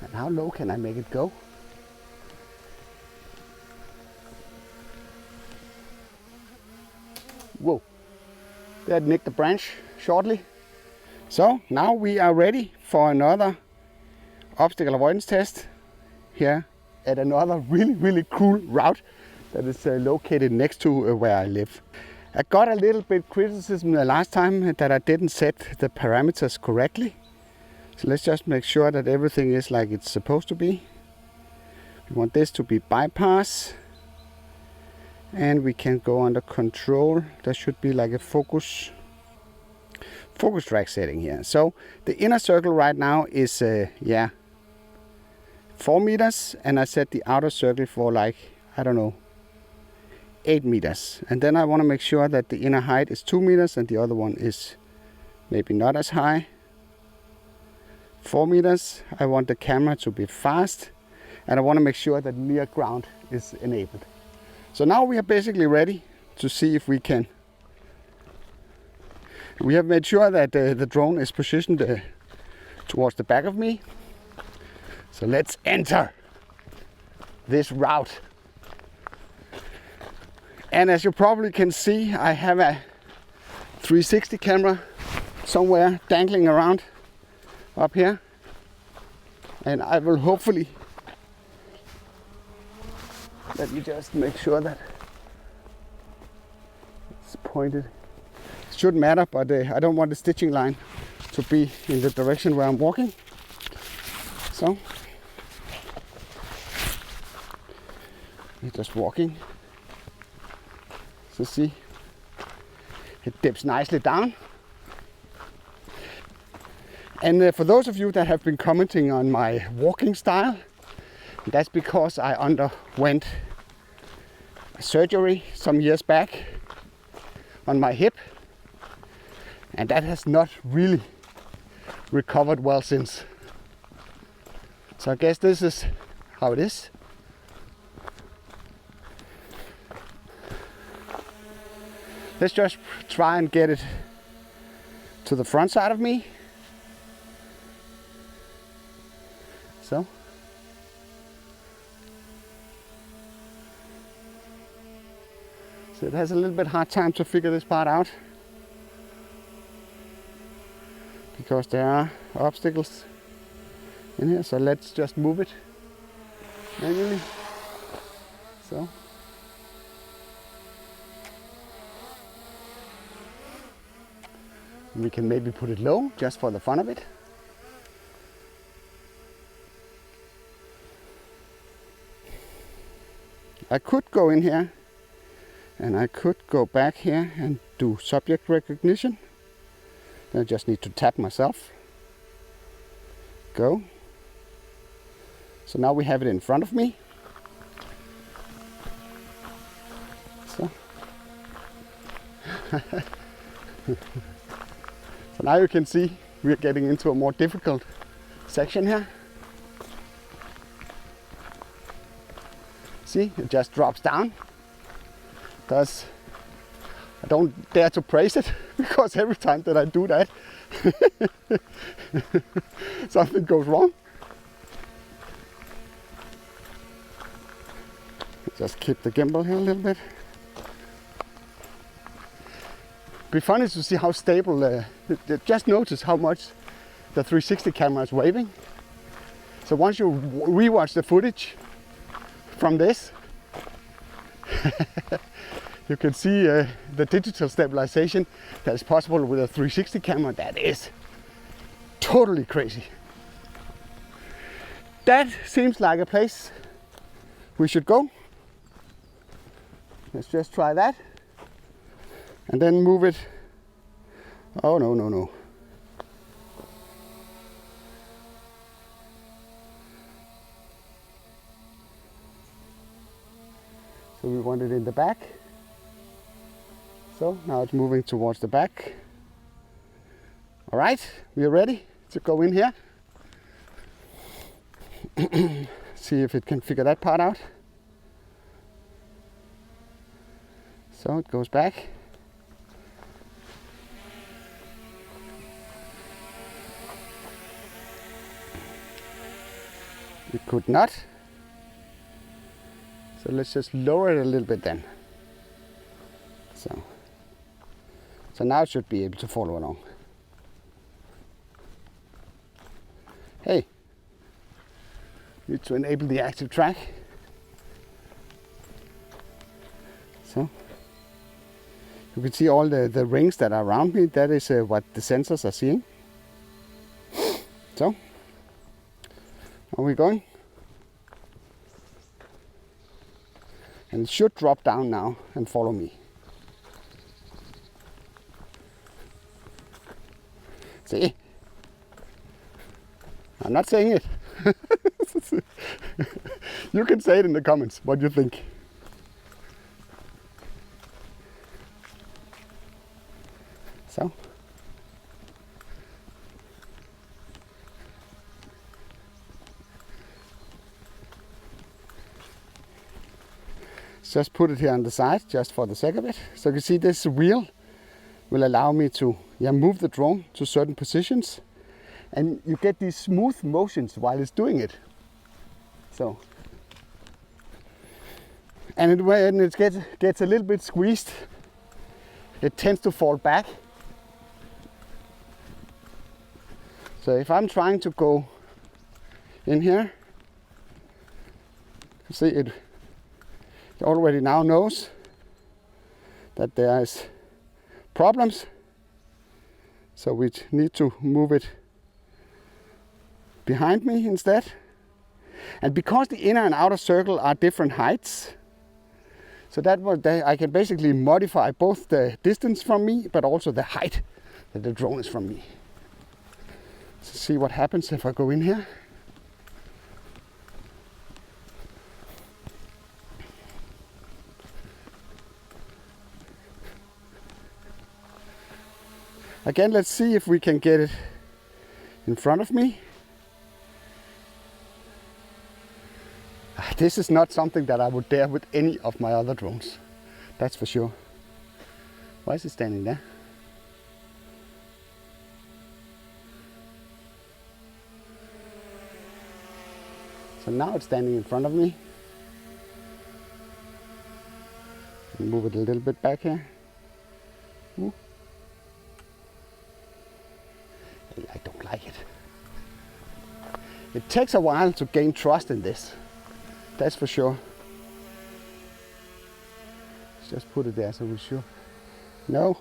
And how low can I make it go? Whoa, that nicked the branch shortly. So now we are ready for another obstacle avoidance test here at another really cool route that is located next to where I live. I got a little bit criticism the last time that I didn't set the parameters correctly. So let's just make sure that everything is like it's supposed to be. We want this to be bypass. And we can go under control. There should be like a focus track setting here. So the inner circle right now is 4 meters, and I set the outer circle for like, I don't know, 8 meters. And then I want to make sure that the inner height is 2 meters and the other one is maybe not as high. 4 meters. I want the camera to be fast, and I want to make sure that near ground is enabled. So now we are basically ready to see if we can. We have made sure that the drone is positioned towards the back of me. So let's enter this route. And as you probably can see, I have a 360 camera somewhere dangling around up here. And I will hopefully, let me just make sure that it's pointed. It shouldn't matter, but I don't want the stitching line to be in the direction where I'm walking. So we're just walking. So see, it dips nicely down. And for those of you that have been commenting on my walking style, that's because I underwent surgery some years back on my hip, and that has not really recovered well since. So I guess this is how it is. Let's just try and get it to the front side of me. So it has a little bit hard time to figure this part out because there are obstacles in here. So let's just move it manually. So we can maybe put it low just for the fun of it. I could go in here and I could go back here and do subject recognition. I just need to tap myself. Go. So now we have it in front of me. So, so now you can see we're getting into a more difficult section here. See, it just drops down. Thus, I don't dare to praise it because every time that I do that, something goes wrong. Just keep the gimbal here a little bit. Be funny to see how stable. Just notice how much the 360 camera is waving. So once you rewatch the footage from this, you can see the digital stabilization that is possible with a 360 camera. That is totally crazy. That seems like a place we should go. Let's just try that. And then move it. Oh, no. So we want it in the back. So now it's moving towards the back. All right, we are ready to go in here. See if it can figure that part out. So it goes back. it could not. So let's just lower it a little bit then. So now it should be able to follow along. Hey, need to enable the ActiveTrack. So you can see all the rings that are around me. That is what the sensors are seeing. So, are we going? And it should drop down now and follow me. See? I'm not saying it. You can say it in the comments what you think. So. Just put it here on the side, just for the sake of it. So you can see this wheel will allow me to move the drone to certain positions. And you get these smooth motions while it's doing it. So, and when it gets a little bit squeezed, it tends to fall back. So if I'm trying to go in here, you see it already now knows that there is problems. So we need to move it behind me instead. And because the inner and outer circle are different heights, so that I can basically modify both the distance from me, but also the height that the drone is from me. So see what happens if I go in here. Again, let's see if we can get it in front of me. This is not something that I would dare with any of my other drones. That's for sure. Why is it standing there? So now it's standing in front of me. Move it a little bit back here. Ooh. I don't like it. It takes a while to gain trust in this. That's for sure. Let's just put it there so we're sure. No.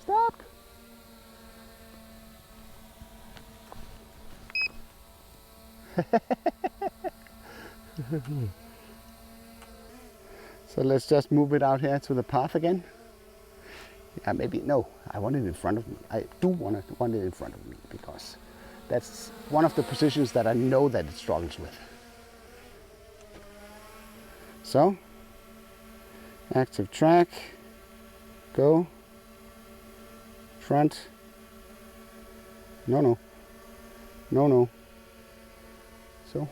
Stop. So let's just move it out here to the path again. Yeah, maybe, no, I want it in front of me. I do want it in front of me because that's one of the positions that I know that it struggles with. So, ActiveTrack, go, front, no, so.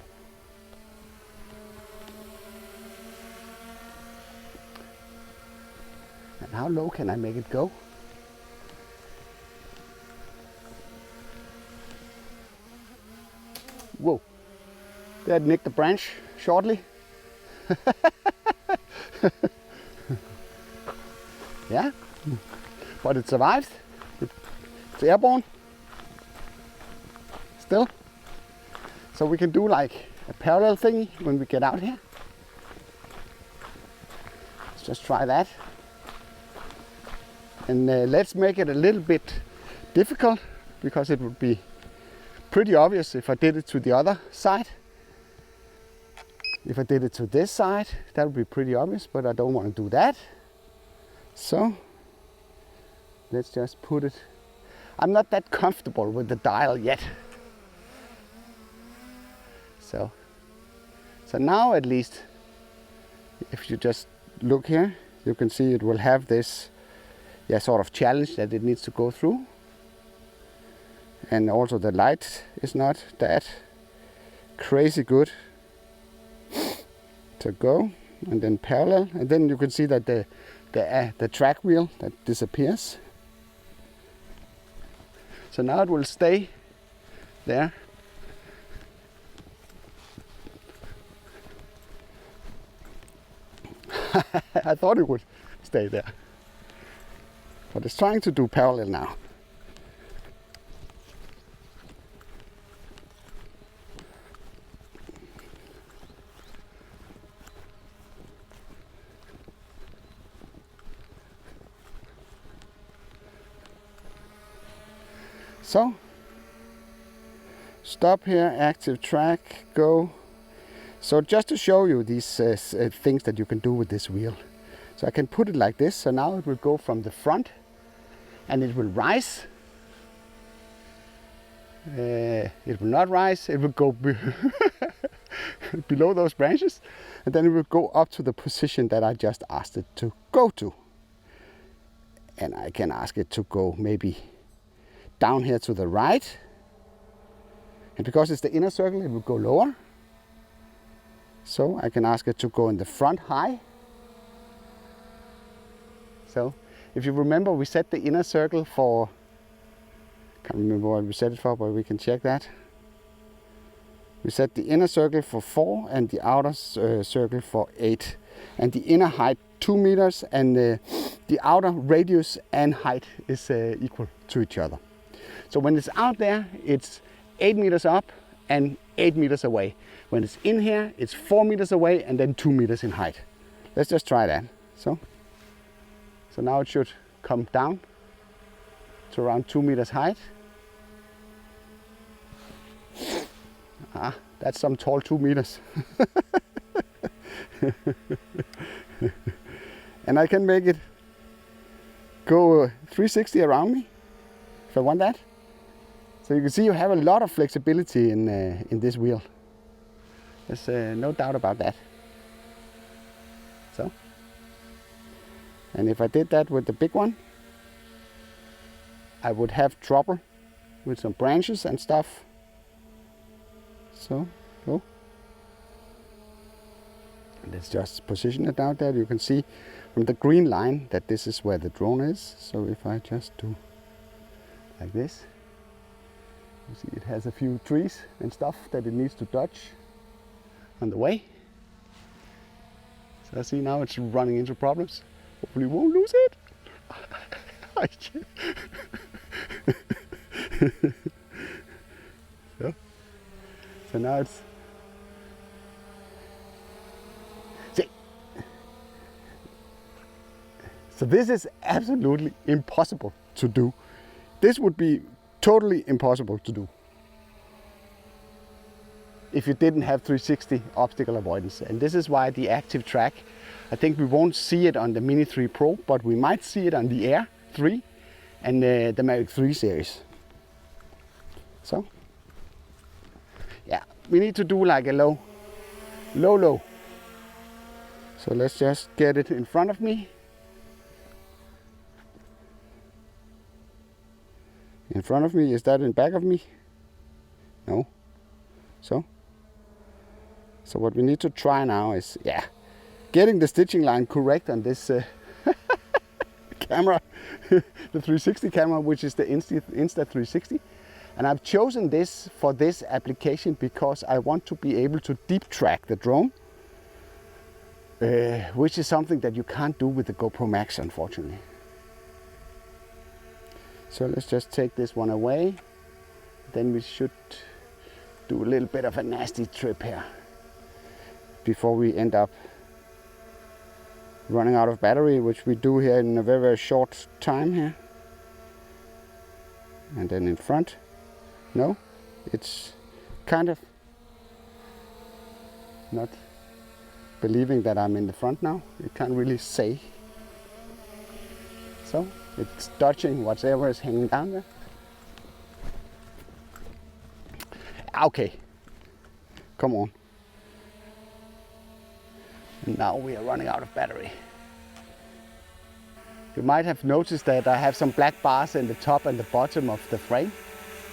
And how low can I make it go? Whoa, that nicked the branch shortly. Yeah, but it survived. It's airborne still. So we can do like a parallel thingy when we get out here. Let's just try that. And let's make it a little bit difficult because it would be pretty obvious if I did it to the other side. If I did it to this side, that would be pretty obvious, but I don't want to do that. So let's just put it. I'm not that comfortable with the dial yet. So now at least, if you just look here, you can see it will have this sort of challenge that it needs to go through. And also the light is not that crazy good to go, and then parallel, and then you can see that the track wheel that disappears. So now it will stay there. I thought it would stay there. But it's trying to do parallel now. So, stop here, ActiveTrack, go. So just to show you these things that you can do with this wheel. So I can put it like this, so now it will go from the front and it will rise. It will not rise, it will go below those branches, and then it will go up to the position that I just asked it to go to. And I can ask it to go maybe down here to the right. And because it's the inner circle, it will go lower. So I can ask it to go in the front high. So if you remember, we set the inner circle for, can't remember what we set it for, but we can check that. We set the inner circle for 4 and the outer circle for 8. And the inner height 2 meters and the outer radius and height is equal to each other. So when it's out there, it's 8 meters up and 8 meters away. When it's in here, it's 4 meters away and then 2 meters in height. Let's just try that. So now it should come down to around 2 meters height. That's some tall 2 meters. And I can make it go 360 around me if I want that. So you can see you have a lot of flexibility in this wheel. There's no doubt about that. So, and if I did that with the big one, I would have trouble with some branches and stuff. So, go. Let's just position it out there. You can see from the green line that this is where the drone is. So if I just do like this, you see it has a few trees and stuff that it needs to dodge on the way. So I see now it's running into problems. Hopefully we won't lose it. So now it's, see. So this is absolutely impossible to do. This would be totally impossible to do if you didn't have 360 obstacle avoidance. And this is why the ActiveTrack, I think we won't see it on the Mini 3 Pro, but we might see it on the Air 3 and the Mavic 3 series. So, yeah, we need to do like a low. So let's just get it in front of me. In front of me, is that in back of me? No. So what we need to try now is, yeah, getting the stitching line correct on this camera, the 360 camera, which is the Insta360. And I've chosen this for this application because I want to be able to deep track the drone, which is something that you can't do with the GoPro Max, unfortunately. So let's just take this one away. Then we should do a little bit of a nasty trip here before we end up running out of battery, which we do here in a very, very short time here. And then in front, no, it's kind of not believing that I'm in the front now. You can't really say. So it's dodging whatever is hanging down there. Okay, come on. And now we are running out of battery. You might have noticed that I have some black bars in the top and the bottom of the frame.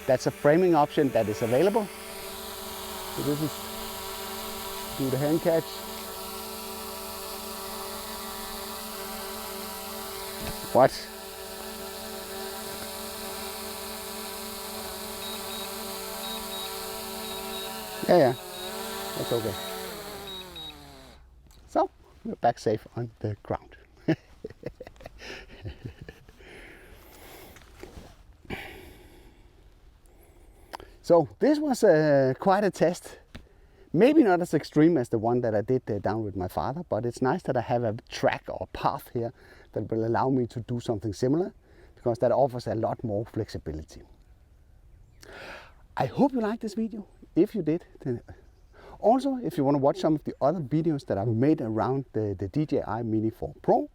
That's a framing option that is available. So this is, do the hand catch. What? Yeah, that's okay. So we're back safe on the ground. So this was quite a test. Maybe not as extreme as the one that I did down with my father, but it's nice that I have a track or path here that will allow me to do something similar, because that offers a lot more flexibility. I hope you liked this video. If you did, then also if you want to watch some of the other videos that I've made around the DJI Mini 4 Pro,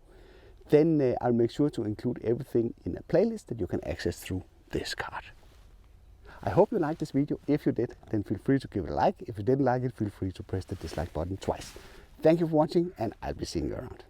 then I'll make sure to include everything in a playlist that you can access through this card. I hope you liked this video. If you did, then feel free to give it a like. If you didn't like it, feel free to press the dislike button twice. Thank you for watching, and I'll be seeing you around.